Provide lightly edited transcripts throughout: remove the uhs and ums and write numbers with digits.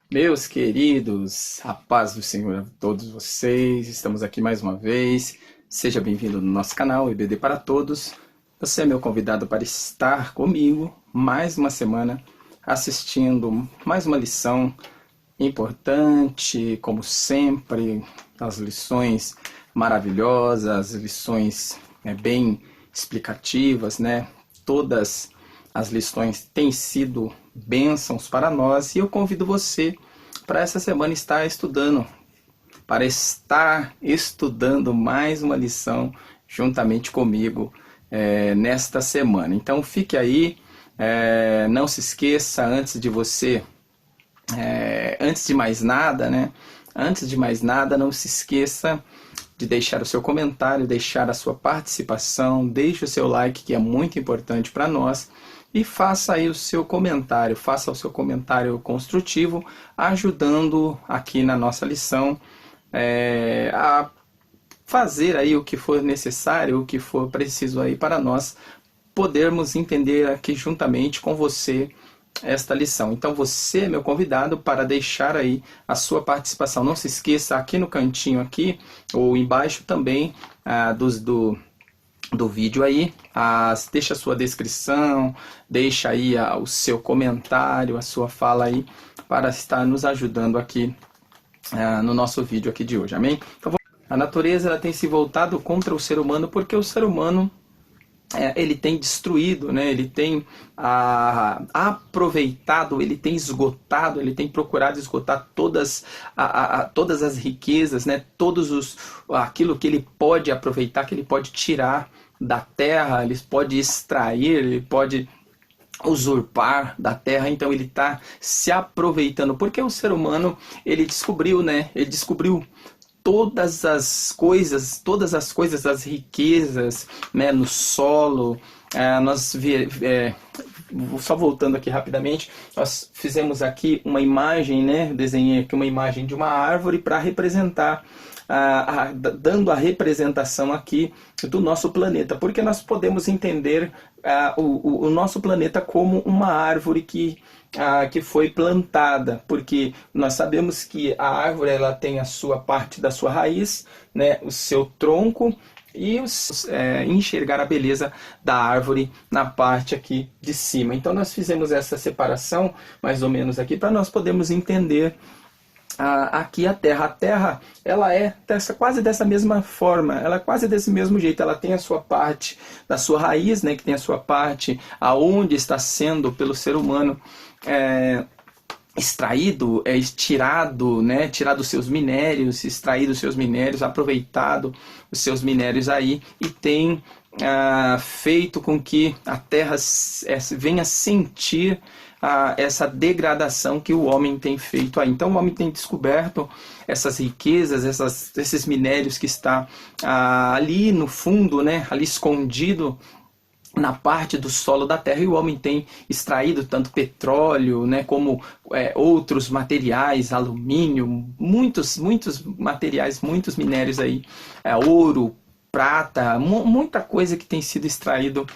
Meus queridos, a paz do Senhor a todos vocês, estamos aqui mais uma vez. Seja bem-vindo no nosso canal EBD para Todos. Você é meu convidado para estar comigo mais uma semana, assistindo mais uma lição importante, como sempre, as lições maravilhosas, lições bem explicativas, né? Todas as lições têm sido bênçãos para nós e eu convido você para essa semana estar estudando mais uma lição juntamente comigo nesta semana. Então fique aí, não se esqueça, antes de mais nada, né? Antes de mais nada, não se esqueça de deixar o seu comentário, deixar a sua participação, deixe o seu like, que é muito importante para nós, e faça aí faça o seu comentário construtivo, ajudando aqui na nossa lição a fazer aí o que for necessário, o que for preciso aí para nós podermos entender aqui juntamente com você esta lição. Então você é meu convidado para deixar aí a sua participação. Não se esqueça aqui no cantinho aqui, ou embaixo também do vídeo aí, deixa a sua descrição, deixa aí o seu comentário, a sua fala aí, para estar nos ajudando aqui no nosso vídeo aqui de hoje, amém? Então, a natureza ela tem se voltado contra o ser humano porque o ser humano ele tem destruído, né? Ele tem aproveitado, ele tem esgotado, ele tem procurado esgotar todas as riquezas, né? Aquilo que ele pode aproveitar, que ele pode tirar da terra, ele pode extrair, ele pode usurpar da terra. Então ele está se aproveitando, porque o ser humano ele descobriu, né? Ele descobriu todas as coisas, as riquezas, né, no solo. Só voltando aqui rapidamente, nós fizemos aqui uma imagem, né, desenhei aqui uma imagem de uma árvore para representar, dando a representação aqui do nosso planeta, porque nós podemos entender o nosso planeta como uma árvore que foi plantada, porque nós sabemos que a árvore ela tem a sua parte da sua raiz, né, o seu tronco, e enxergar a beleza da árvore na parte aqui de cima. Então nós fizemos essa separação mais ou menos aqui para nós podermos entender aqui a Terra ela é quase dessa mesma forma, ela é quase desse mesmo jeito. Ela tem a sua parte da sua raiz, né, que tem a sua parte aonde está sendo pelo ser humano extraído, tirado, né, tirado os seus minérios, extraído os seus minérios, aproveitado os seus minérios aí, e tem feito com que a Terra venha sentir essa degradação que o homem tem feito aí. Então o homem tem descoberto essas riquezas, esses minérios que está ali no fundo, né, ali escondido na parte do solo da terra, e o homem tem extraído tanto petróleo, né, como outros materiais, alumínio, muitos materiais, muitos minérios aí, ouro, prata, muita coisa que tem sido extraído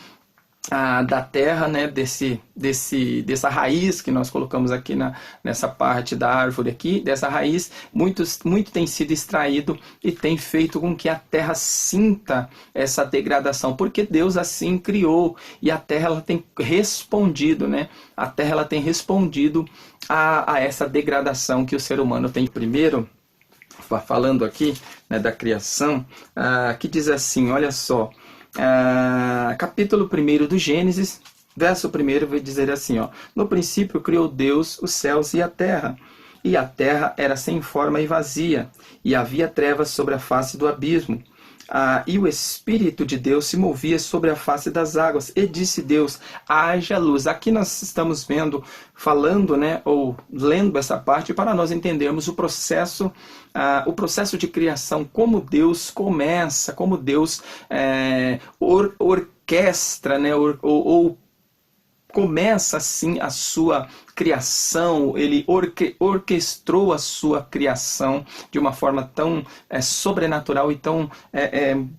da terra, né, dessa raiz que nós colocamos aqui nessa parte da árvore aqui, dessa raiz, muito tem sido extraído e tem feito com que a terra sinta essa degradação, porque Deus assim criou, e a terra ela tem respondido, né, a terra ela tem respondido a essa degradação que o ser humano tem. Primeiro, falando aqui, né, da criação, que diz assim, olha só, capítulo 1 do Gênesis, verso 1 vai dizer assim, ó: no princípio criou Deus os céus e a terra era sem forma e vazia, e havia trevas sobre a face do abismo, e o Espírito de Deus se movia sobre a face das águas, e disse Deus, haja luz. Aqui nós estamos falando, né, ou lendo essa parte para nós entendermos o processo de criação, como Deus começa, como Deus orquestra, né, ou começa assim a sua criação. Ele orquestrou a sua criação de uma forma tão sobrenatural e tão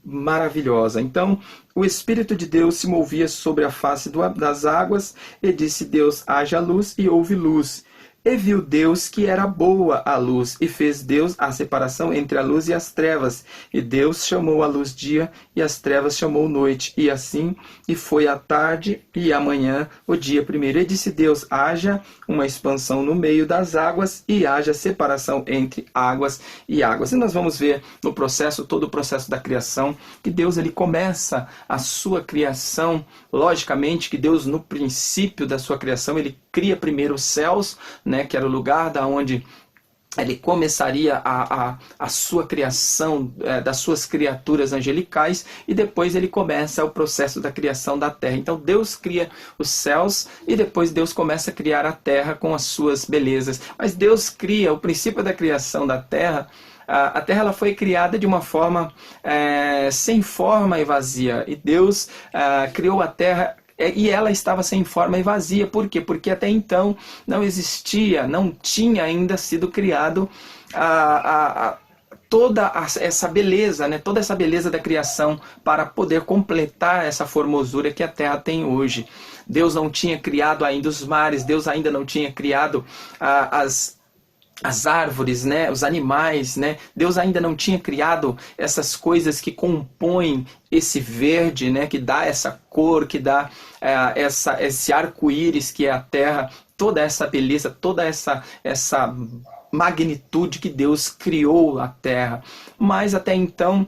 maravilhosa. Então o Espírito de Deus se movia sobre a face das águas, e disse Deus, haja luz, e houve luz. E viu Deus que era boa a luz, e fez Deus a separação entre a luz e as trevas. E Deus chamou a luz dia, e as trevas chamou noite. E assim, e foi a tarde e a manhã, o dia primeiro. E disse Deus, haja uma expansão no meio das águas, e haja separação entre águas e águas. E nós vamos ver no processo, todo o processo da criação, que Deus ele começa a sua criação, logicamente que Deus no princípio da sua criação, ele cria primeiro os céus, né, que era o lugar da onde ele começaria a sua criação das suas criaturas angelicais, e depois ele começa o processo da criação da terra. Então Deus cria os céus e depois Deus começa a criar a terra com as suas belezas. Mas Deus cria, o princípio da criação da terra, a terra ela foi criada de uma forma sem forma e vazia. E Deus criou a terra e ela estava sem forma e vazia. Por quê? Porque até então não existia, não tinha ainda sido criado toda essa beleza, né? Toda essa beleza da criação para poder completar essa formosura que a Terra tem hoje. Deus não tinha criado ainda os mares, Deus ainda não tinha criado as árvores, né, os animais, né? Deus ainda não tinha criado essas coisas que compõem esse verde, né, que dá essa cor, que dá esse arco-íris que é a terra, toda essa beleza, toda essa magnitude que Deus criou a terra. Mas até então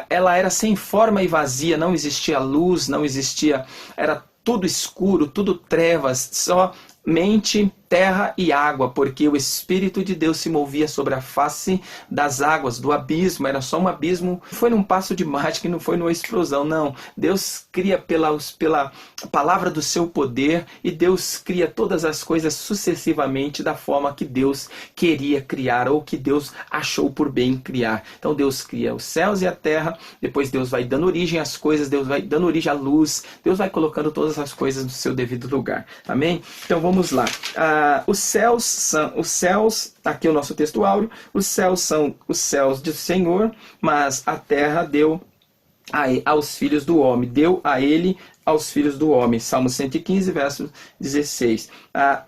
ela era sem forma e vazia, não existia luz, não existia, era tudo escuro, tudo trevas, somente terra e água, porque o Espírito de Deus se movia sobre a face das águas, do abismo, era só um abismo, não foi num passo de mágica, não foi numa explosão, não. Deus cria pela palavra do seu poder, e Deus cria todas as coisas sucessivamente da forma que Deus queria criar, ou que Deus achou por bem criar. Então Deus cria os céus e a terra, depois Deus vai dando origem às coisas, Deus vai dando origem à luz, Deus vai colocando todas as coisas no seu devido lugar. Amém? Então vamos lá. Os céus, aqui é o nosso texto áureo, os céus são os céus do Senhor, mas a terra deu aos filhos do homem, deu a ele aos filhos do homem. Salmo 115, verso 16. A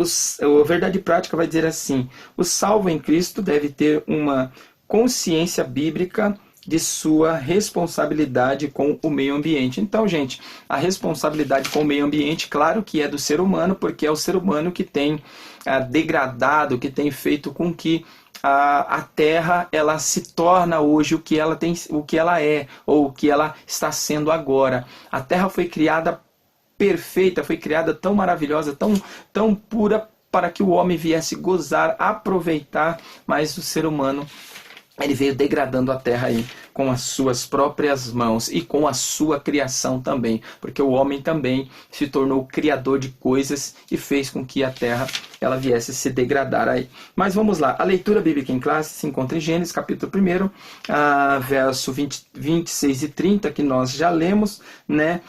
Verdade Prática vai dizer assim: o salvo em Cristo deve ter uma consciência bíblica de sua responsabilidade com o meio ambiente. Então, gente, a responsabilidade com o meio ambiente, claro que é do ser humano, porque é o ser humano que tem degradado, que tem feito com que a Terra ela se torna hoje o que ela é, ou o que ela está sendo agora. A Terra foi criada perfeita, foi criada tão maravilhosa, tão pura, para que o homem viesse gozar, aproveitar, mas o ser humano ele veio degradando a terra aí com as suas próprias mãos e com a sua criação também, porque o homem também se tornou criador de coisas e fez com que a terra ela viesse se degradar aí. Mas vamos lá, a leitura bíblica em classe se encontra em Gênesis capítulo 1, verso 26 e 30, que nós já lemos, né?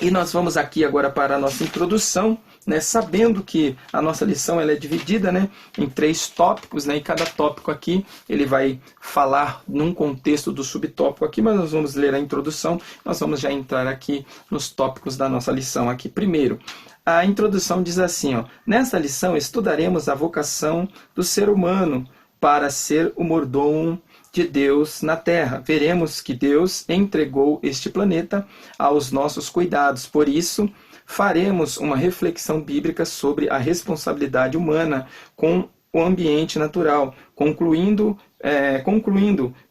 E nós vamos aqui agora para a nossa introdução, né, sabendo que a nossa lição ela é dividida, né, em 3 tópicos, né, e cada tópico aqui ele vai falar num contexto do subtópico aqui, mas nós vamos ler a introdução, nós vamos já entrar aqui nos tópicos da nossa lição aqui. Primeiro, a introdução diz assim, ó: nesta lição estudaremos a vocação do ser humano para ser o mordomo de Deus na Terra. Veremos que Deus entregou este planeta aos nossos cuidados, por isso faremos uma reflexão bíblica sobre a responsabilidade humana com o ambiente natural. Concluindo,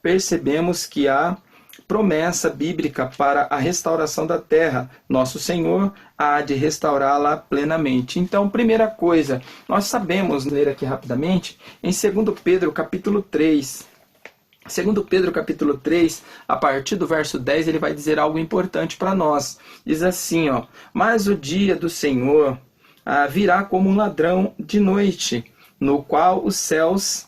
percebemos que há promessa bíblica para a restauração da terra. Nosso Senhor há de restaurá-la plenamente. Então, primeira coisa, nós sabemos, ler aqui rapidamente, em 2 Pedro capítulo 3, 2 Pedro capítulo 3, a partir do verso 10, ele vai dizer algo importante para nós. Diz assim, ó: mas o dia do Senhor virá como um ladrão de noite, no qual os céus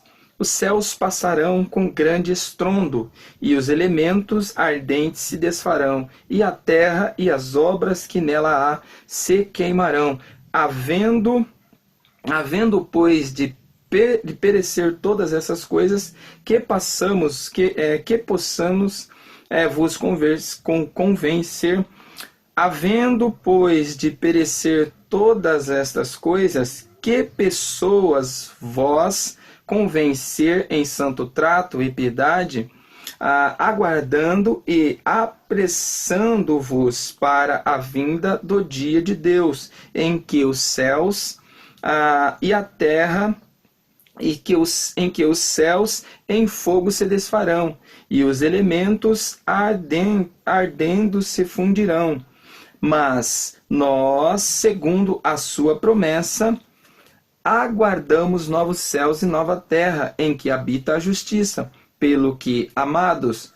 passarão com grande estrondo, e os elementos ardentes se desfarão, e a terra e as obras que nela há se queimarão. Havendo, pois, de perecer todas essas coisas, que possamos vos convencer. Havendo, pois, de perecer todas estas coisas, que pessoas vós convencer em santo trato e piedade, aguardando e apressando-vos para a vinda do dia de Deus, em que os céus e a terra em que os céus em fogo se desfarão, e os elementos ardendo se fundirão. Mas nós, segundo a sua promessa, aguardamos novos céus e nova terra, em que habita a justiça. Pelo que, amados,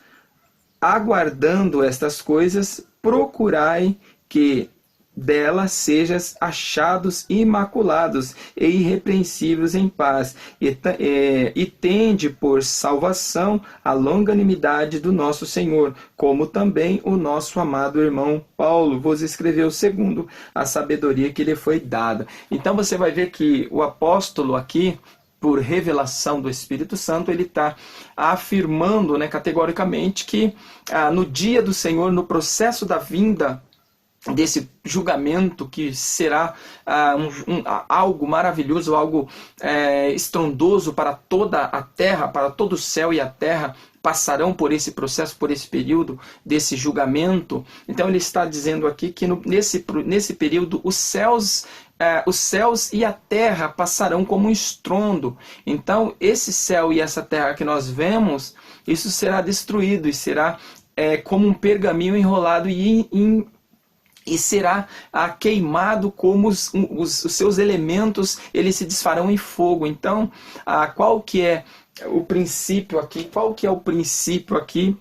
aguardando estas coisas, procurai que dela sejas achados imaculados e irrepreensíveis em paz, e tende por salvação a longanimidade do nosso Senhor, como também o nosso amado irmão Paulo vos escreveu segundo a sabedoria que lhe foi dada. Então você vai ver que o apóstolo aqui, por revelação do Espírito Santo, ele está afirmando, né, categoricamente que no dia do Senhor, no processo da vinda desse julgamento, que será algo maravilhoso, algo estrondoso para toda a terra, para todo o céu e a terra passarão por esse processo, por esse período desse julgamento. Então ele está dizendo aqui que nesse período os céus e a terra passarão como um estrondo. Então esse céu e essa terra que nós vemos, isso será destruído e será como um pergaminho enrolado e será queimado, como os seus elementos, eles se desfarão em fogo. Então, qual que é o princípio aqui? Qual que é o princípio aqui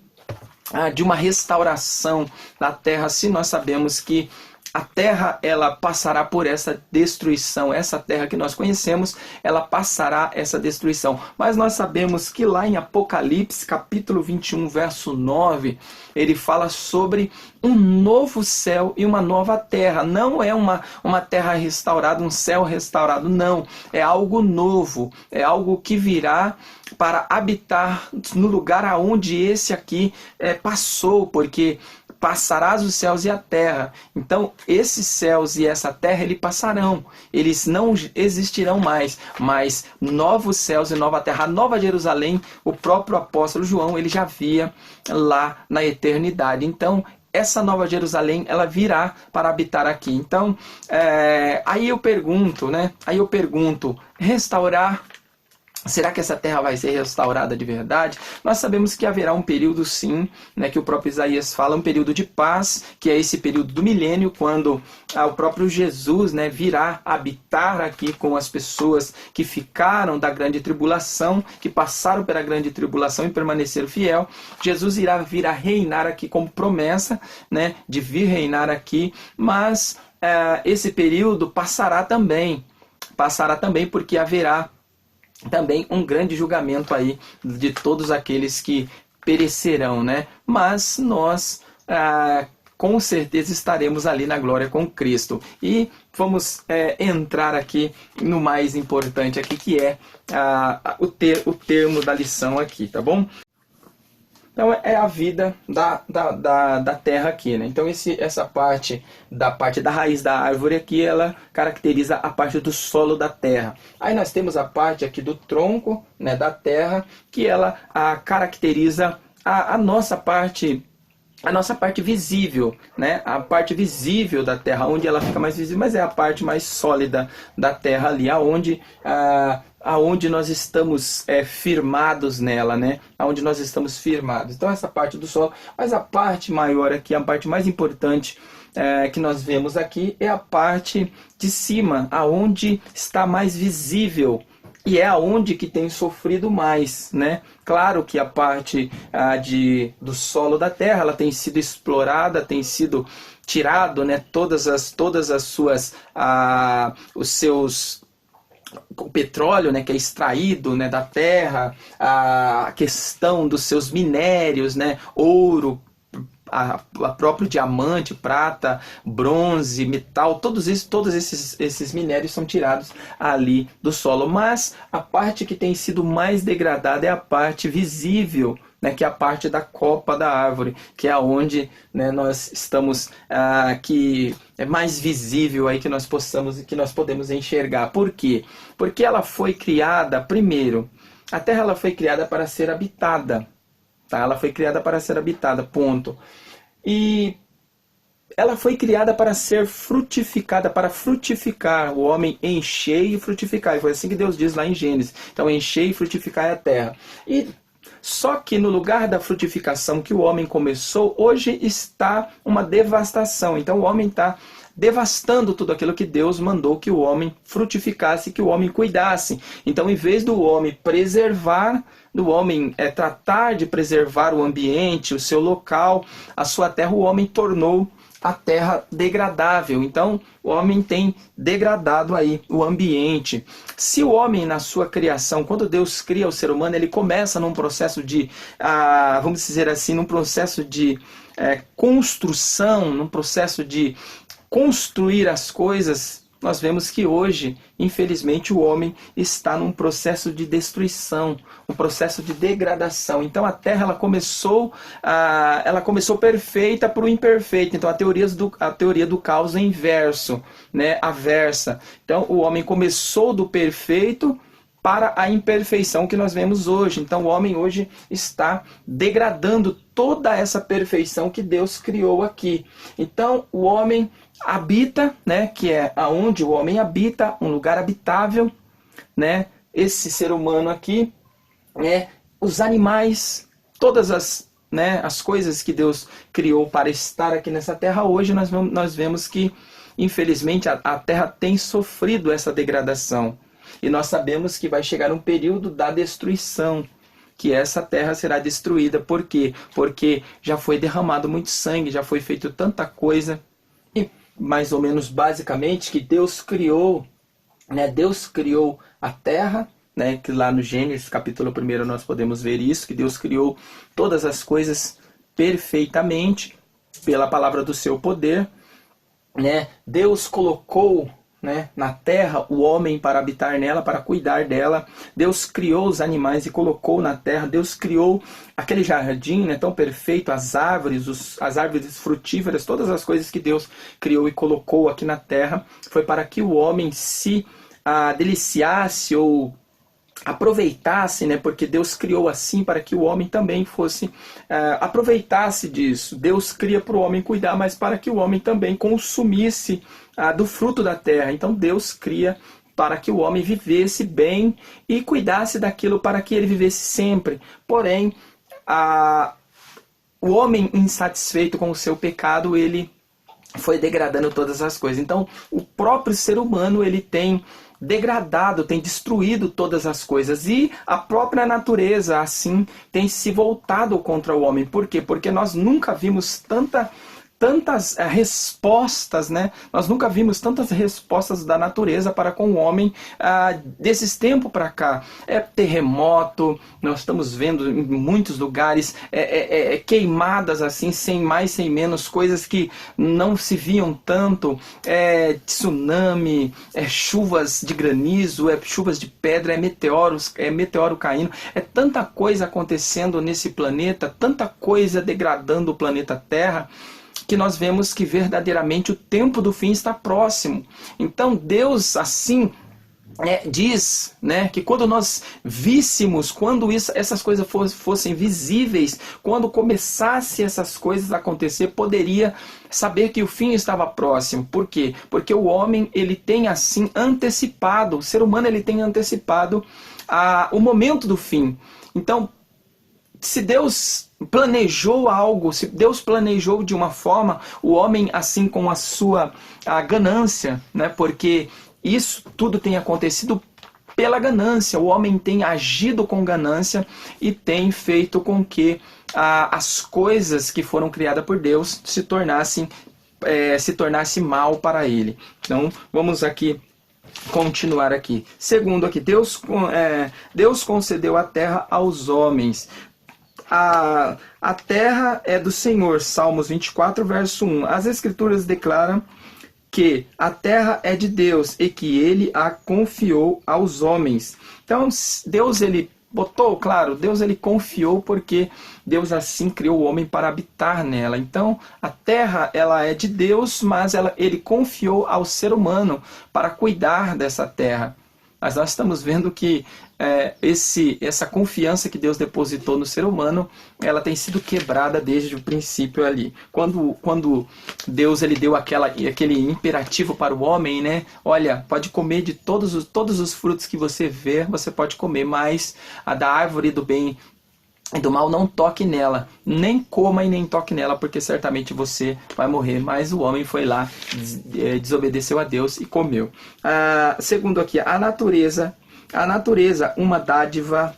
de uma restauração da terra, se nós sabemos que a terra, ela passará por essa destruição, essa terra que nós conhecemos, ela passará essa destruição. Mas nós sabemos que lá em Apocalipse, capítulo 21, verso 9, ele fala sobre um novo céu e uma nova terra. Não é uma terra restaurada, um céu restaurado, não. É algo novo, é algo que virá para habitar no lugar aonde esse aqui passou, porque passarás os céus e a terra. Então, esses céus e essa terra, eles passarão. Eles não existirão mais. Mas novos céus e nova terra, a nova Jerusalém, o próprio apóstolo João, ele já via lá na eternidade. Então, essa nova Jerusalém, ela virá para habitar aqui. Então, aí eu pergunto, restaurar, será que essa terra vai ser restaurada de verdade? Nós sabemos que haverá um período, sim, né, que o próprio Isaías fala, um período de paz, que é esse período do milênio, quando o próprio Jesus, né, virá habitar aqui com as pessoas que ficaram da grande tribulação, que passaram pela grande tribulação e permaneceram fiel. Jesus irá vir a reinar aqui como promessa, né, de vir reinar aqui, mas esse período passará também porque haverá também um grande julgamento aí de todos aqueles que perecerão, né? Mas nós com certeza estaremos ali na glória com Cristo. E vamos entrar aqui no mais importante aqui, que é o termo da lição aqui, tá bom? Então é a vida da terra aqui, né? Então essa parte da raiz da árvore aqui, ela caracteriza a parte do solo da terra. Aí nós temos a parte aqui do tronco, né, da terra, que ela caracteriza a nossa parte visível, né? A parte visível da terra, onde ela fica mais visível, mas é a parte mais sólida da terra ali, aonde nós estamos firmados nela, né? Aonde nós estamos firmados. Então essa parte do solo, mas a parte maior aqui, a parte mais importante que nós vemos aqui é a parte de cima, aonde está mais visível. E é aonde que tem sofrido mais, né? Claro que a parte do solo da terra, ela tem sido explorada, tem sido tirado, né? Todas as suas, o petróleo, né, que é extraído, né, da terra, a questão dos seus minérios, né? Ouro, a próprio diamante, prata, bronze, metal, todos esses minérios são tirados ali do solo. Mas a parte que tem sido mais degradada é a parte visível, né, que é a parte da copa da árvore, que é onde, né, nós estamos, que é mais visível aí que nós podemos enxergar. Por quê? Porque ela foi criada, primeiro, a terra ela foi criada para ser habitada, tá? Ela foi criada para ser habitada, ponto. E ela foi criada para ser frutificada, para frutificar, o homem encher e frutificar. E foi assim que Deus diz lá em Gênesis. Então, encher e frutificar a terra. E só que no lugar da frutificação que o homem começou, hoje está uma devastação. Então o homem está devastando tudo aquilo que Deus mandou que o homem frutificasse, que o homem cuidasse. Então, em vez do homem preservar, do homem tratar de preservar o ambiente, o seu local, a sua terra, o homem tornou a terra degradável. Então o homem tem degradado aí o ambiente. Se o homem na sua criação, quando Deus cria o ser humano, ele começa num processo de, vamos dizer assim, num processo de construção, num processo de construir as coisas, nós vemos que hoje, infelizmente, o homem está num processo de destruição, um processo de degradação. Então a Terra ela começou perfeita para o imperfeito. Então a teoria do caos é inverso, né? Aversa. Então o homem começou do perfeito para a imperfeição que nós vemos hoje. Então o homem hoje está degradando toda essa perfeição que Deus criou aqui. Então o homem habita, né, que é aonde o homem habita, um lugar habitável, né? Esse ser humano aqui, os animais, todas as coisas que Deus criou para estar aqui nessa terra, hoje nós vemos que, infelizmente, a terra tem sofrido essa degradação. E nós sabemos que vai chegar um período da destruição, que essa terra será destruída. Por quê? Porque já foi derramado muito sangue, já foi feito tanta coisa. E mais ou menos basicamente que Deus criou, né? Deus criou a terra, né? Que lá no Gênesis capítulo 1 nós podemos ver isso, que Deus criou todas as coisas perfeitamente pela palavra do seu poder, né? Deus colocou, né, na terra o homem para habitar nela, para cuidar dela. Deus criou os animais e colocou na terra. Deus criou aquele jardim, né, tão perfeito, as árvores frutíferas, todas as coisas que Deus criou e colocou aqui na terra, foi para que o homem se deliciasse ou aproveitasse, né? Porque Deus criou assim para que o homem também fosse aproveitasse disso. Deus cria para o homem cuidar, mas para que o homem também consumisse do fruto da terra. Então Deus cria para que o homem vivesse bem e cuidasse daquilo para que ele vivesse sempre. Porém, o homem insatisfeito com o seu pecado, ele foi degradando todas as coisas. Então o próprio ser humano ele tem degradado, tem destruído todas as coisas, e a própria natureza assim tem se voltado contra o homem. Por quê? Porque nós nunca vimos tantas respostas, né? Nós nunca vimos tantas respostas da natureza para com o homem desses tempos para cá. Terremoto, nós estamos vendo em muitos lugares queimadas assim, sem mais, sem menos, coisas que não se viam tanto, tsunami, chuvas de granizo, chuvas de pedra, meteoro caindo, tanta coisa acontecendo nesse planeta, tanta coisa degradando o planeta Terra, que nós vemos que verdadeiramente o tempo do fim está próximo. Então Deus assim diz, né, que quando nós víssemos, quando essas coisas fossem visíveis, quando começasse essas coisas a acontecer, poderia saber que o fim estava próximo. Por quê? Porque o homem ele tem assim antecipado, o ser humano ele tem antecipado o momento do fim. Então, se Deus planejou algo, se Deus planejou de uma forma, o homem assim com a sua ganância, né? Porque isso tudo tem acontecido pela ganância, o homem tem agido com ganância e tem feito com que as coisas que foram criadas por Deus se tornasse mal para ele. Então vamos aqui continuar aqui. Segundo aqui, Deus concedeu a terra aos homens. a terra é do Senhor, Salmos 24, verso 1. As Escrituras declaram que a terra é de Deus e que ele a confiou aos homens. Então, Deus, ele botou, claro, Deus ele confiou porque Deus assim criou o homem para habitar nela. Então, a terra ela é de Deus, mas ele confiou ao ser humano para cuidar dessa terra. Mas nós estamos vendo que essa confiança que Deus depositou no ser humano, ela tem sido quebrada desde o princípio ali. Quando Deus ele deu aquele imperativo para o homem, né? Olha, pode comer de todos os frutos que você vê, você pode comer, mas a da árvore do bem e do mal não toque nela, nem coma e nem toque nela, porque certamente você vai morrer. Mas o homem foi lá, desobedeceu a Deus e comeu. Segundo aqui, a natureza, uma dádiva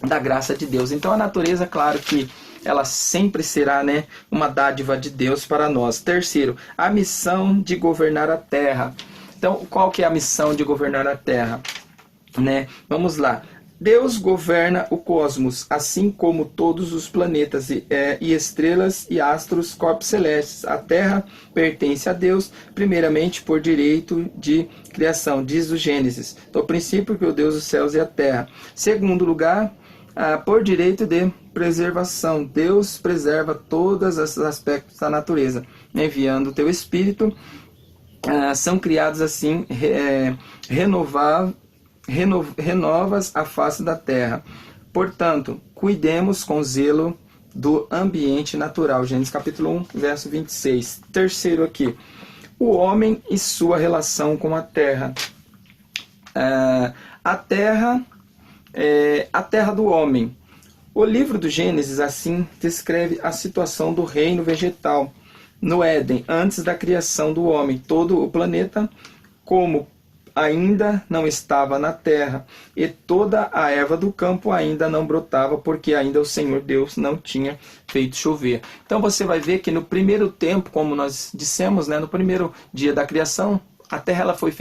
da graça de Deus. Então a natureza, claro que ela sempre será, né, uma dádiva de Deus para nós. Terceiro, a missão de governar a terra. Então, qual que é a missão de governar a terra? Né? Vamos lá. Deus governa o cosmos, assim como todos os planetas e estrelas e astros, corpos celestes. A Terra pertence a Deus, primeiramente por direito de criação, diz o Gênesis. Do princípio criou Deus os céus e a terra. Segundo lugar, por direito de preservação. Deus preserva todos esses aspectos da natureza, enviando o teu Espírito. São criados assim, renovas a face da terra. Portanto, cuidemos com zelo do ambiente natural. Gênesis capítulo 1, verso 26. Terceiro aqui, o homem e sua relação com a terra. A terra do homem. O livro do Gênesis assim descreve a situação do reino vegetal no Éden, antes da criação do homem. Todo o planeta, como ainda não estava na terra, e toda a erva do campo ainda não brotava, porque ainda o Senhor Deus não tinha feito chover. Então você vai ver que no primeiro tempo, como nós dissemos, né, no primeiro dia da criação, a terra ela foi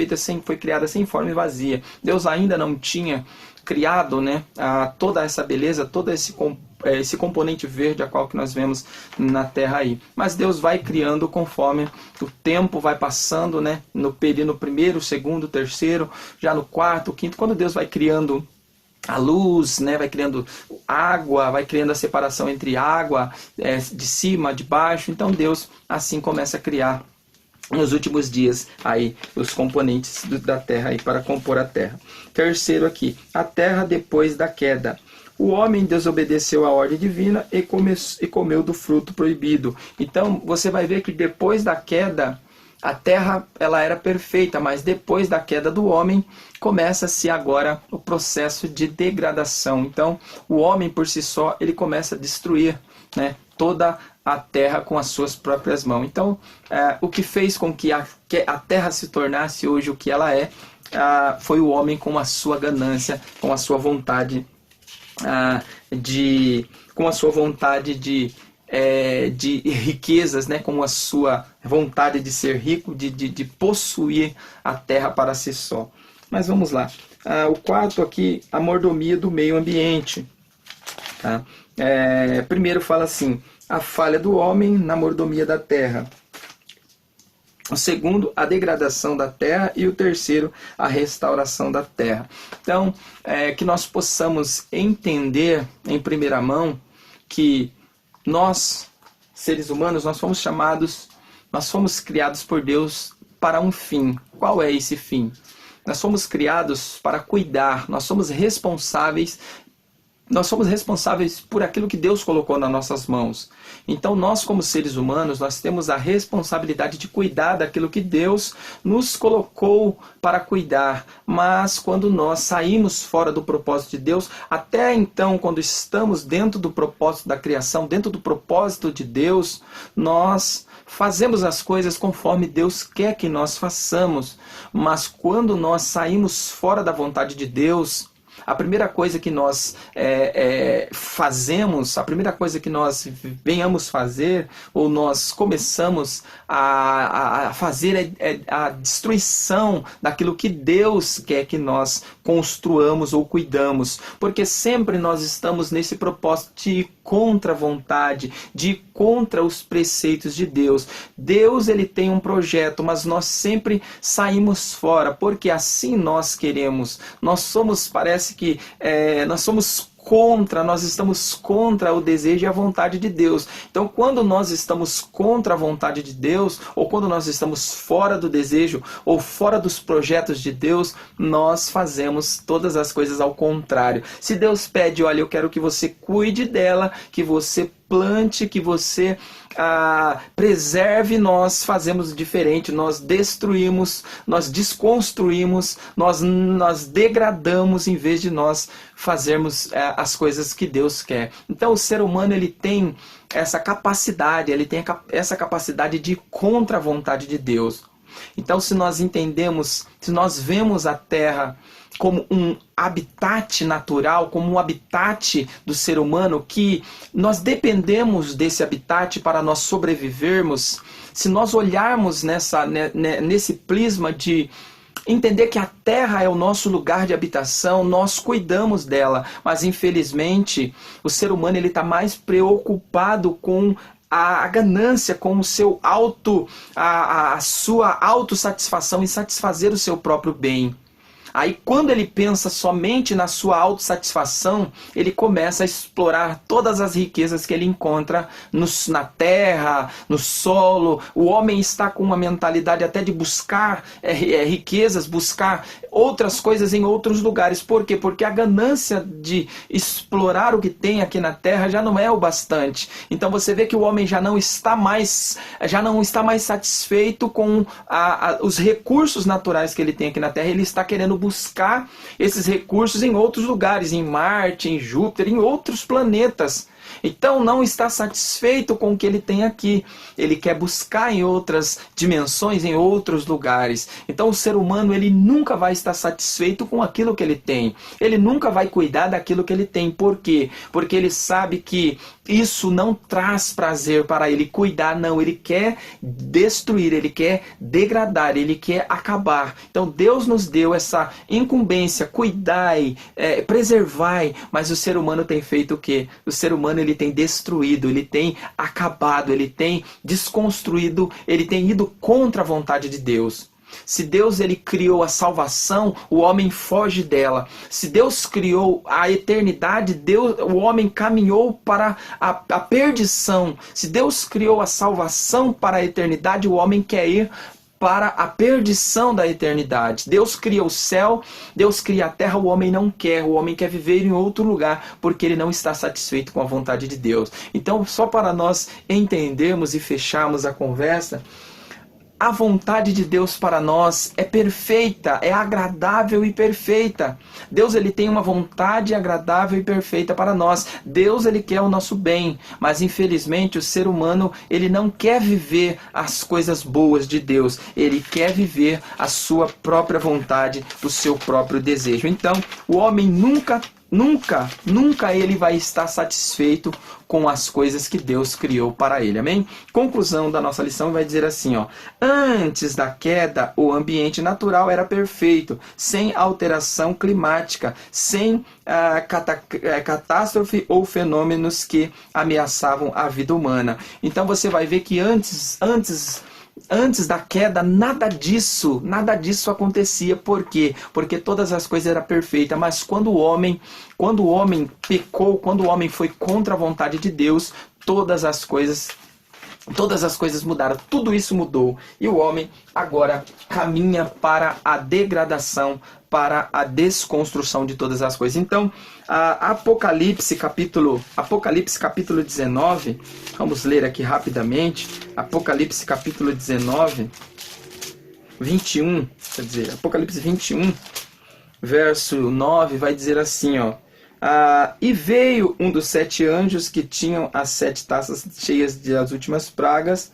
criada sem forma e vazia. Deus ainda não tinha criado, né, toda essa beleza, todo esse componente verde a qual que nós vemos na terra aí. Mas Deus vai criando conforme o tempo vai passando, né, no primeiro, segundo, terceiro, já no quarto, quinto, quando Deus vai criando a luz, né, vai criando água, vai criando a separação entre água, de cima, de baixo. Então Deus assim começa a criar nos últimos dias aí os componentes da terra aí para compor a terra. Terceiro aqui, a terra depois da queda. O homem desobedeceu à ordem divina e comeu do fruto proibido. Então você vai ver que depois da queda a terra ela era perfeita, mas depois da queda do homem começa-se agora o processo de degradação. Então o homem por si só ele começa a destruir, né, toda a terra com as suas próprias mãos. Então o que fez com que a terra se tornasse hoje o que ela é, foi o homem com a sua ganância, com a sua vontade de riquezas, né, com a sua vontade de ser rico, de possuir a terra para si só. Mas vamos lá. O quarto aqui, a mordomia do meio ambiente. Tá? Primeiro fala assim, a falha do homem na mordomia da terra. O segundo, a degradação da terra. E o terceiro, a restauração da terra. Então, que nós possamos entender em primeira mão que nós, seres humanos, nós fomos criados por Deus para um fim. Qual é esse fim? Nós fomos criados para cuidar, nós somos responsáveis por aquilo que Deus colocou nas nossas mãos. Então nós como seres humanos, nós temos a responsabilidade de cuidar daquilo que Deus nos colocou para cuidar. Mas quando nós saímos fora do propósito de Deus, até então quando estamos dentro do propósito da criação, dentro do propósito de Deus, nós fazemos as coisas conforme Deus quer que nós façamos. Mas quando nós saímos fora da vontade de Deus, A primeira coisa que nós fazemos, a primeira coisa que nós venhamos fazer, ou nós começamos a fazer é a destruição daquilo que Deus quer que nós construamos ou cuidamos, porque sempre nós estamos nesse propósito de ir contra a vontade, de ir contra os preceitos de Deus. Deus, ele tem um projeto, mas nós sempre saímos fora, porque assim nós queremos. Nós somos, parece que nós somos nós estamos contra o desejo e a vontade de Deus. Então, quando nós estamos contra a vontade de Deus, ou quando nós estamos fora do desejo, ou fora dos projetos de Deus, nós fazemos todas as coisas ao contrário. Se Deus pede, olha, eu quero que você cuide dela, que você plante, que você preserve, nós fazemos diferente, nós destruímos, nós desconstruímos, nós degradamos em vez de nós fazermos as coisas que Deus quer. Então o ser humano, ele tem essa capacidade, essa capacidade de ir contra a vontade de Deus. Então, se nós entendemos, se nós vemos a terra como um habitat natural, como um habitat do ser humano, que nós dependemos desse habitat para nós sobrevivermos, se nós olharmos nesse prisma de entender que a terra é o nosso lugar de habitação, nós cuidamos dela, mas infelizmente o ser humano está mais preocupado com a ganância, com o seu a sua autossatisfação e satisfazer o seu próprio bem. Aí quando ele pensa somente na sua autossatisfação, ele começa a explorar todas as riquezas que ele encontra na terra, no solo. O homem está com uma mentalidade até de buscar riquezas, buscar outras coisas em outros lugares. Por quê? Porque a ganância de explorar o que tem aqui na terra já não é o bastante. Então você vê que o homem já não está mais satisfeito com os recursos naturais que ele tem aqui na terra. Ele está querendo buscar esses recursos em outros lugares, em Marte, em Júpiter, em outros planetas. Então não está satisfeito com o que ele tem aqui. Ele quer buscar em outras dimensões, em outros lugares. Então o ser humano, ele nunca vai estar satisfeito com aquilo que ele tem. Ele nunca vai cuidar daquilo que ele tem. Por quê? Porque ele sabe que isso não traz prazer para ele. Cuidar não, ele quer destruir, ele quer degradar, ele quer acabar. Então Deus nos deu essa incumbência, cuidai, preservai, mas o ser humano tem feito o quê? O ser humano, ele tem destruído, ele tem acabado, ele tem desconstruído, ele tem ido contra a vontade de Deus. Se Deus, ele criou a salvação, o homem foge dela. Se Deus criou a eternidade, o homem caminhou para a perdição. Se Deus criou a salvação para a eternidade, o homem quer ir para a perdição da eternidade. Deus cria o céu, Deus cria a terra, o homem não quer. O homem quer viver em outro lugar, porque ele não está satisfeito com a vontade de Deus. Então, só para nós entendermos e fecharmos a conversa, a vontade de Deus para nós é perfeita, é agradável e perfeita. Deus, ele tem uma vontade agradável e perfeita para nós. Deus, ele quer o nosso bem, mas infelizmente o ser humano, ele não quer viver as coisas boas de Deus. Ele quer viver a sua própria vontade, o seu próprio desejo. Então, o homem nunca ele vai estar satisfeito com as coisas que Deus criou para ele. Amém? Conclusão da nossa lição vai dizer assim, ó: antes da queda, o ambiente natural era perfeito, sem alteração climática, sem catástrofe ou fenômenos que ameaçavam a vida humana. Então você vai ver que antes da queda, nada disso acontecia. Por quê? Porque todas as coisas eram perfeitas, mas quando o homem pecou, quando o homem foi contra a vontade de Deus, todas as coisas mudaram, tudo isso mudou. E o homem agora caminha para a degradação, para a desconstrução de todas as coisas. Então, Apocalipse capítulo 19, vamos ler aqui rapidamente. Apocalipse capítulo 19, 21, quer dizer, Apocalipse 21, verso 9, vai dizer assim, ó: E veio um dos 7 anjos que tinham as 7 taças cheias das últimas pragas,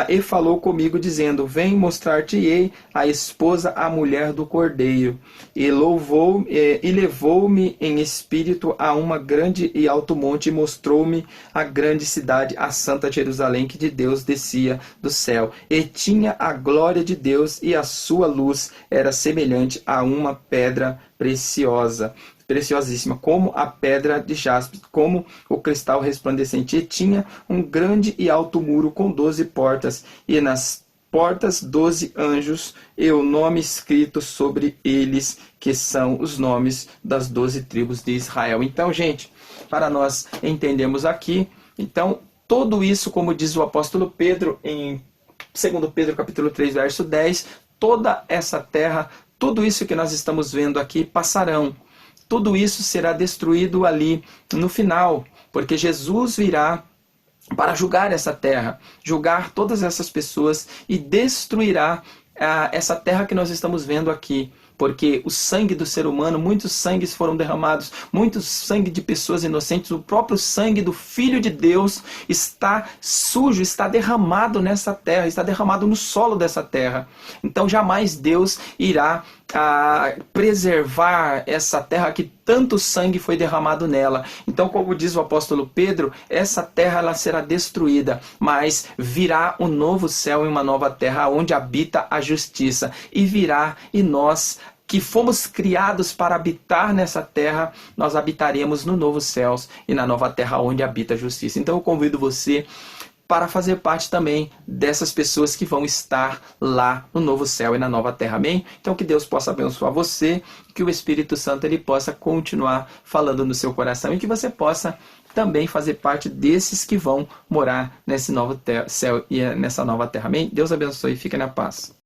e falou comigo, dizendo: Vem mostrar-te-ei a esposa, a mulher do Cordeiro. E levou-me em espírito a uma grande e alto monte, e mostrou-me a grande cidade, a santa Jerusalém, que de Deus descia do céu. E tinha a glória de Deus, e a sua luz era semelhante a uma pedra preciosa, preciosíssima, como a pedra de jaspe, como o cristal resplandecente. E tinha um grande e alto muro com 12 portas, e nas portas 12 anjos, e o nome escrito sobre eles, que são os nomes das 12 tribos de Israel. Então, gente, para nós entendermos aqui, então, tudo isso, como diz o apóstolo Pedro em 2 Pedro capítulo 3, verso 10, toda essa terra, tudo isso que nós estamos vendo aqui passarão. Tudo isso será destruído ali no final, porque Jesus virá para julgar essa terra, julgar todas essas pessoas e destruirá essa terra que nós estamos vendo aqui. Porque o sangue do ser humano, muitos sangues foram derramados, muitos sangue de pessoas inocentes, o próprio sangue do Filho de Deus está sujo, está derramado nessa terra, está derramado no solo dessa terra. Então jamais Deus irá preservar essa terra que tanto sangue foi derramado nela. Então, como diz o apóstolo Pedro, essa terra ela será destruída, mas virá um novo céu e uma nova terra onde habita a justiça. E virá, e nós que fomos criados para habitar nessa terra, nós habitaremos no novo céus e na nova terra onde habita a justiça. Então eu convido você para fazer parte também dessas pessoas que vão estar lá no novo céu e na nova terra. Amém? Então que Deus possa abençoar você, que o Espírito Santo ele possa continuar falando no seu coração e que você possa também fazer parte desses que vão morar nesse novo céu e nessa nova terra. Amém? Deus abençoe e fique na paz.